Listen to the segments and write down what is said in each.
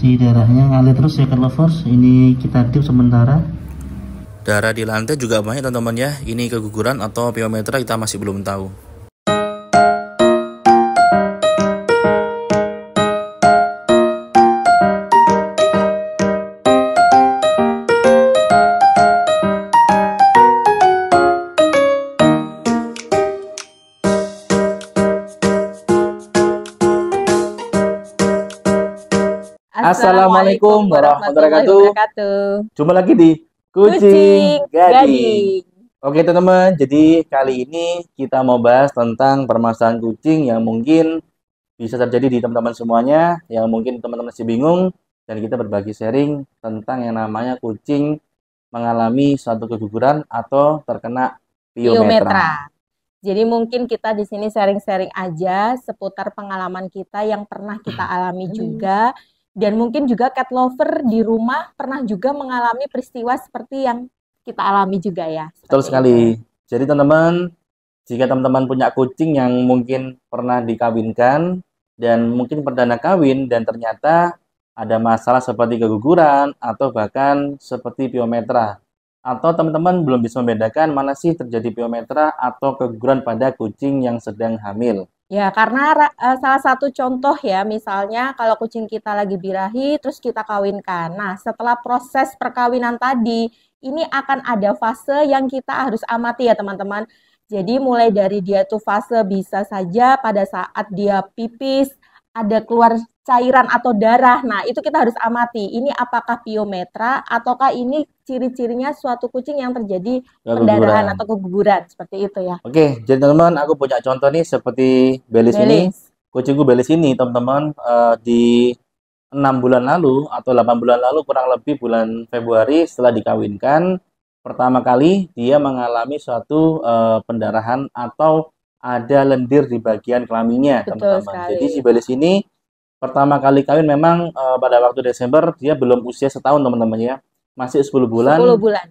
Jadi darahnya ngalir terus ya cat lovers. Ini kita dip sementara. Darah di lantai juga banyak teman-teman ya. Ini keguguran atau pyometra kita masih belum tahu. Assalamualaikum warahmatullahi wabarakatuh. Jumpa lagi di Kucing Gading. Gading. Oke teman-teman, jadi kali ini kita mau bahas tentang permasalahan kucing yang mungkin bisa terjadi di teman-teman semuanya, yang mungkin teman-teman masih bingung, dan kita berbagi sharing tentang yang namanya kucing mengalami suatu keguguran atau terkena pyometra. Jadi mungkin kita di sini sharing-sharing aja seputar pengalaman kita yang pernah kita alami juga. Dan mungkin juga cat lover di rumah pernah juga mengalami peristiwa seperti yang kita alami juga ya. Betul sekali. Jadi teman-teman, jika teman-teman punya kucing yang mungkin pernah dikawinkan dan mungkin perdana kawin dan ternyata ada masalah seperti keguguran atau bahkan seperti pyometra, atau teman-teman belum bisa membedakan mana sih terjadi pyometra atau keguguran pada kucing yang sedang hamil. Ya, karena salah satu contoh ya, misalnya kalau kucing kita lagi birahi, terus kita kawinkan. Nah, setelah proses perkawinan tadi, ini akan ada fase yang kita harus amati ya teman-teman. Jadi mulai dari dia tuh fase bisa saja pada saat dia pipis, ada keluar cairan atau darah. Nah, itu kita harus amati. Ini apakah pyometra ataukah ini ciri-cirinya suatu kucing yang terjadi pendarahan atau keguguran seperti itu ya. Oke, jadi teman-teman, aku punya contoh nih seperti Belis ini. Kucingku Belis ini, teman-teman, di 6 bulan lalu atau 8 bulan lalu, kurang lebih bulan Februari setelah dikawinkan, pertama kali dia mengalami suatu pendarahan atau ada lendir di bagian kelaminnya, teman-teman. Jadi si Belis ini pertama kali kawin memang pada waktu Desember dia belum usia setahun teman-teman ya. Masih 10 bulan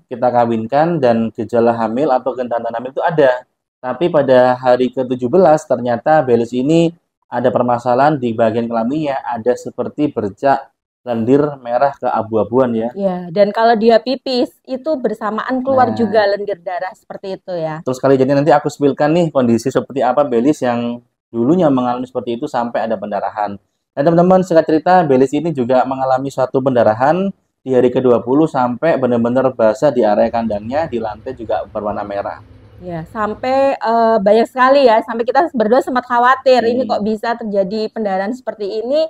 kita kawinkan dan gejala hamil atau tanda hamil itu ada. Tapi pada hari ke-17 ternyata Belis ini ada permasalahan di bagian kelaminnya, ada seperti bercak lendir merah keabu-abuan ya. Iya, dan kalau dia pipis itu bersamaan keluar juga lendir darah seperti itu ya. Terus kali jadi nanti aku spillkan nih kondisi seperti apa Belis yang dulunya mengalami seperti itu sampai ada pendarahan. Nah teman-teman, singkat cerita, Belis ini juga mengalami suatu pendarahan di hari ke-20 sampai benar-benar basah di area kandangnya, di lantai juga berwarna merah. Ya, sampai banyak sekali ya, sampai kita berdua sempat khawatir, ini kok bisa terjadi pendarahan seperti ini.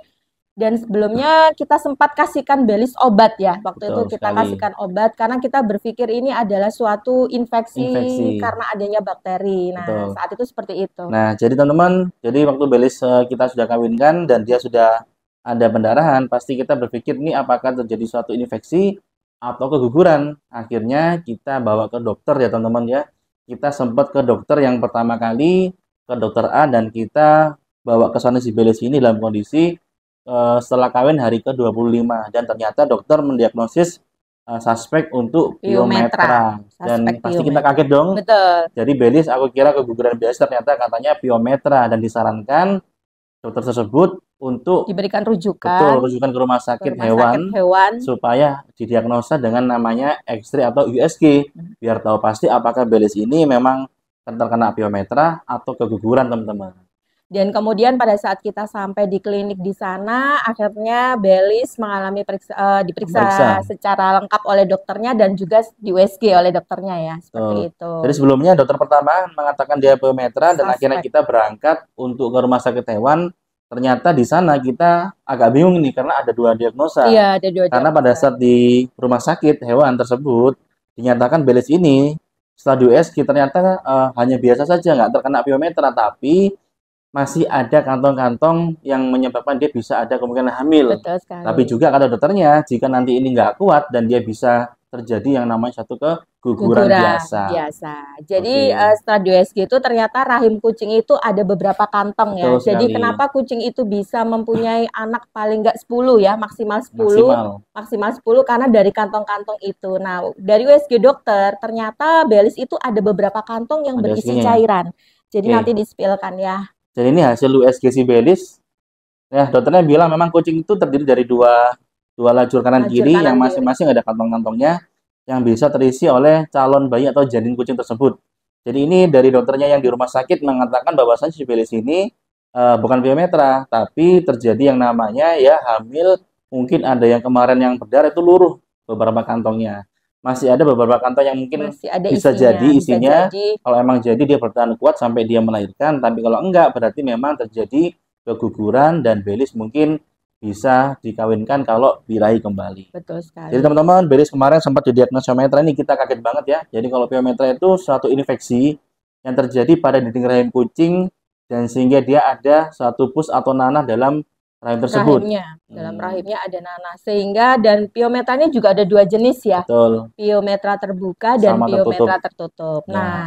Dan sebelumnya kita sempat kasihkan Belis obat ya, waktu itu kita kasihkan obat karena kita berpikir ini adalah suatu infeksi. Karena adanya bakteri. Nah, saat itu seperti itu. Nah, jadi teman-teman, jadi waktu Belis kita sudah kawinkan dan dia sudah ada pendarahan, pasti kita berpikir ini apakah terjadi suatu infeksi atau keguguran. Akhirnya kita bawa ke dokter ya teman-teman ya. Kita sempat ke dokter yang pertama kali, ke dokter A, dan kita bawa ke sana si Belis ini dalam kondisi setelah kawin hari ke-25 dan ternyata dokter mendiagnosis suspek untuk pyometra dan pasti kita kaget dong. Betul. Jadi Belis aku kira keguguran biasa, ternyata katanya pyometra dan disarankan dokter tersebut untuk diberikan rujukan. Rujukan ke rumah sakit hewan supaya didiagnosa dengan namanya X-ray atau USG biar tahu pasti apakah Belis ini memang terkena pyometra atau keguguran teman-teman. Dan kemudian pada saat kita sampai di klinik di sana, akhirnya Belis mengalami diperiksa secara lengkap oleh dokternya dan juga di USG oleh dokternya ya, seperti itu. Jadi sebelumnya dokter pertama mengatakan dia pyometra dan akhirnya kita berangkat untuk ke rumah sakit hewan. Ternyata di sana kita agak bingung nih karena ada dua diagnosa. Iya, ada dua diagnosa. Karena pada saat di rumah sakit hewan tersebut dinyatakan Belis ini setelah di USG ternyata hanya biasa saja, nggak terkena pyometra, tapi masih ada kantong-kantong yang menyebabkan dia bisa ada kemungkinan hamil. Betul sekali. Tapi juga kata dokternya, jika nanti ini nggak kuat dan dia bisa terjadi yang namanya satu keguguran biasa. Jadi setelah di USG itu ternyata rahim kucing itu ada beberapa kantong ya. Jadi kenapa kucing itu bisa mempunyai anak paling nggak 10 ya, maksimal 10. Maksimal 10 karena dari kantong-kantong itu. Nah, dari USG dokter ternyata Belis itu ada beberapa kantong yang berisi cairan. Jadi nanti di-spillkan ya. Jadi ini hasil USG si Belis. Ya, dokternya bilang memang kucing itu terdiri dari dua dua lajur kanan Lajur kiri yang kanan kiri. masing-masing ada kantong-kantongnya yang bisa terisi oleh calon bayi atau janin kucing tersebut. Jadi ini dari dokternya yang di rumah sakit mengatakan bahwasannya si Belis ini bukan piometra, tapi terjadi yang namanya ya hamil. Mungkin ada yang kemarin yang berdarah itu luruh beberapa kantongnya. Masih ada beberapa kantong yang mungkin Masih ada bisa isinya, jadi bisa isinya. jadi. Kalau emang jadi dia bertahan kuat sampai dia melahirkan, tapi kalau enggak berarti memang terjadi keguguran dan Belis mungkin bisa dikawinkan kalau birahi kembali. Betul sekali. Jadi teman-teman, Belis kemarin sempat didiagnosa piometra, ini kita kaget banget ya. Jadi kalau piometra itu suatu infeksi yang terjadi pada dinding rahim kucing dan sehingga dia ada suatu pus atau nanah dalam rahim tersebut. Dalam rahimnya ada nanah. Sehingga dan piometranya juga ada dua jenis ya. Betul. Piometra terbuka dan Sama piometra tertutup. Ya. Nah,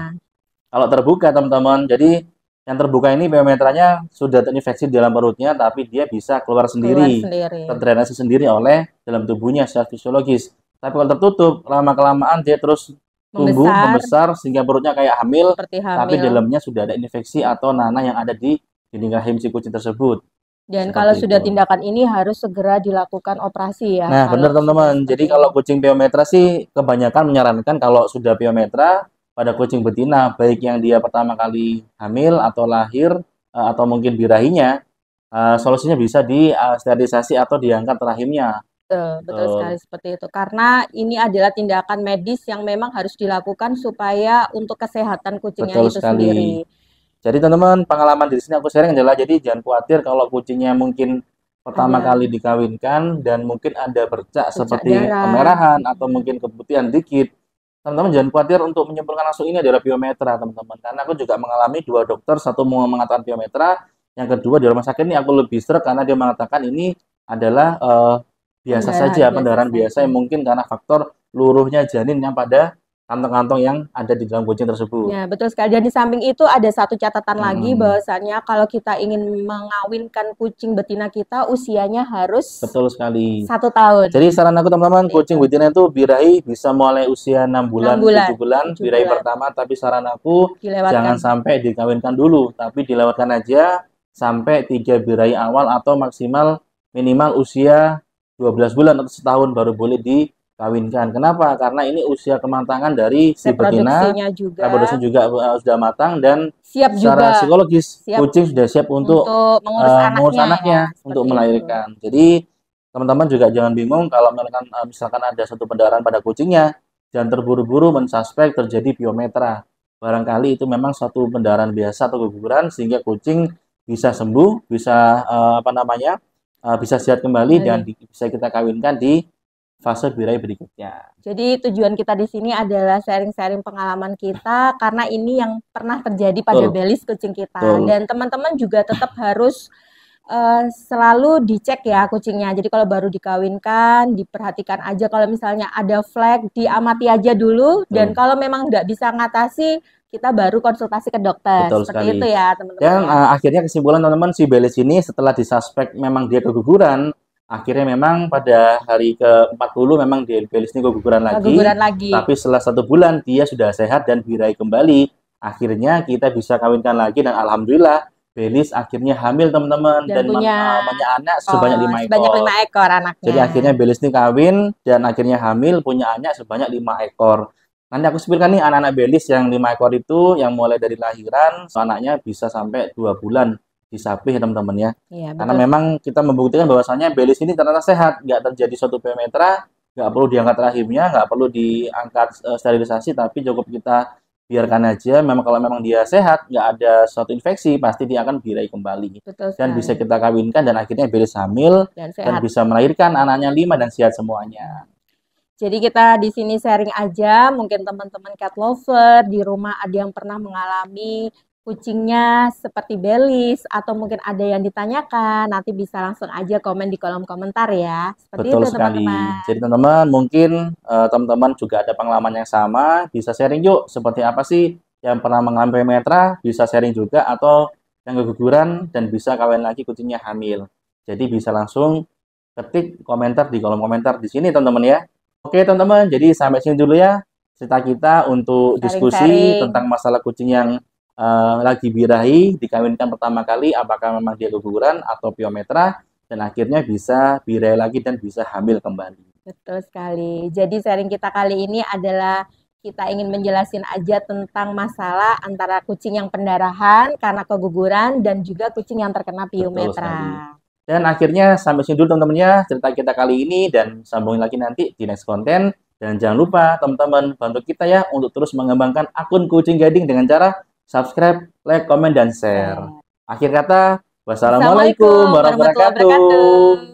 kalau terbuka teman-teman, jadi yang terbuka ini piometranya sudah terinfeksi di dalam perutnya, tapi dia bisa keluar sendiri, terdrainase sendiri oleh dalam tubuhnya secara fisiologis. Tapi kalau tertutup, lama-kelamaan dia terus tumbuh, membesar, sehingga perutnya kayak hamil, tapi dalamnya sudah ada infeksi atau nanah yang ada di dinding rahim si kucing tersebut. Dan kalau sudah tindakan ini harus segera dilakukan operasi ya. Nah, benar teman-teman. Jadi kalau kucing piometra sih kebanyakan menyarankan kalau sudah piometra pada kucing betina, baik yang dia pertama kali hamil atau lahir atau mungkin birahinya, solusinya bisa di sterilisasi atau diangkat rahimnya. Betul sekali seperti itu. Karena ini adalah tindakan medis yang memang harus dilakukan supaya untuk kesehatan kucingnya itu sendiri. Jadi teman-teman, pengalaman di sini aku sharing adalah jadi jangan khawatir kalau kucingnya mungkin pertama kali dikawinkan dan mungkin ada bercak seperti kemerahan atau mungkin keputihan dikit. Teman-teman jangan khawatir untuk menyimpulkan langsung ini adalah piometra, teman-teman. Karena aku juga mengalami dua dokter, satu mau mengatakan piometra, yang kedua di rumah sakit ini aku lebih seret karena dia mengatakan ini adalah biasa saja, pendarahan biasa yang mungkin karena faktor luruhnya janin yang pada kantong-kantong yang ada di dalam kucing tersebut. Ya, betul sekali. Dan di samping itu ada satu catatan lagi bahwasannya kalau kita ingin mengawinkan kucing betina kita, usianya harus 1 tahun. Jadi saran aku teman-teman, kucing betina itu birahi bisa mulai usia 6 bulan, 7 bulan, birahi pertama, tapi saran aku jangan sampai dikawinkan dulu, tapi dilewatkan aja sampai 3 birahi awal atau maksimal minimal usia 12 bulan atau setahun baru boleh dikawinkan. Kenapa? Karena ini usia kematangan dari si betina, reproduksinya juga sudah matang dan siap secara psikologis kucing sudah siap untuk mengurus anaknya untuk melahirkan. Jadi teman-teman juga jangan bingung kalau misalkan ada satu pendarahan pada kucingnya, jangan terburu-buru mensuspek terjadi piometra. Barangkali itu memang suatu pendarahan biasa atau keguguran sehingga kucing bisa sembuh, bisa bisa sehat kembali dan bisa kita kawinkan di fase birahi berikutnya. Jadi tujuan kita di sini adalah sharing-sharing pengalaman kita karena ini yang pernah terjadi pada Belis kucing kita. Dan teman-teman juga tetap harus selalu dicek ya kucingnya. Jadi kalau baru dikawinkan, diperhatikan aja kalau misalnya ada flag, diamati aja dulu. Dan kalau memang nggak bisa ngatasi, kita baru konsultasi ke dokter. Seperti itu ya teman-teman. Dan akhirnya kesimpulan teman-teman, si Belis ini setelah disuspek memang dia keguguran, akhirnya memang pada hari ke-40 memang dia Belis ini keguguran lagi. Tapi setelah 1 bulan dia sudah sehat dan birahi kembali. Akhirnya kita bisa kawinkan lagi dan alhamdulillah Belis akhirnya hamil teman-teman dan punya anak sebanyak 5 ekor. Sebanyak 5 ekor anaknya. Jadi akhirnya Belis ini kawin dan akhirnya hamil punya anak sebanyak 5 ekor. Nanti aku sebutkan nih anak-anak Belis yang 5 ekor itu yang mulai dari lahiran, anaknya bisa sampai 2 bulan disapih teman-teman ya. Karena memang kita membuktikan bahwasannya Belis ini ternyata sehat, nggak terjadi suatu piometra, nggak perlu diangkat rahimnya, nggak perlu diangkat sterilisasi, tapi cukup kita biarkan aja. Memang kalau memang dia sehat, nggak ada suatu infeksi, pasti dia akan birahi kembali. Dan bisa kita kawinkan dan akhirnya Belis hamil dan bisa melahirkan anaknya 5 dan sehat semuanya. Jadi kita di sini sharing aja, mungkin teman-teman cat lover di rumah ada yang pernah mengalami kucingnya seperti Belis atau mungkin ada yang ditanyakan, nanti bisa langsung aja komen di kolom komentar ya. Seperti Betul itu sekali. teman-teman. Jadi teman-teman mungkin teman-teman juga ada pengalaman yang sama, bisa sharing yuk seperti apa sih yang pernah mengalami piometra, bisa sharing juga atau yang keguguran dan bisa kawin lagi kucingnya hamil. Jadi bisa langsung ketik komentar di kolom komentar di sini teman-teman ya. Oke teman-teman, jadi sampai sini dulu ya cerita kita untuk diskusi tentang masalah kucing yang lagi birahi, dikawinkan pertama kali, apakah memang dia keguguran atau piometra, dan akhirnya bisa birahi lagi dan bisa hamil kembali. Betul sekali. Jadi sharing kita kali ini adalah kita ingin menjelasin aja tentang masalah antara kucing yang pendarahan karena keguguran dan juga kucing yang terkena Betul sekali. piometra. Dan akhirnya sampai sini dulu teman-teman ya cerita kita kali ini, dan sambungin lagi nanti di next konten. Dan jangan lupa teman-teman bantu kita ya untuk terus mengembangkan akun Kucing Gading dengan cara subscribe, like, komen, dan share. Akhir kata, wassalamualaikum warahmatullahi wabarakatuh.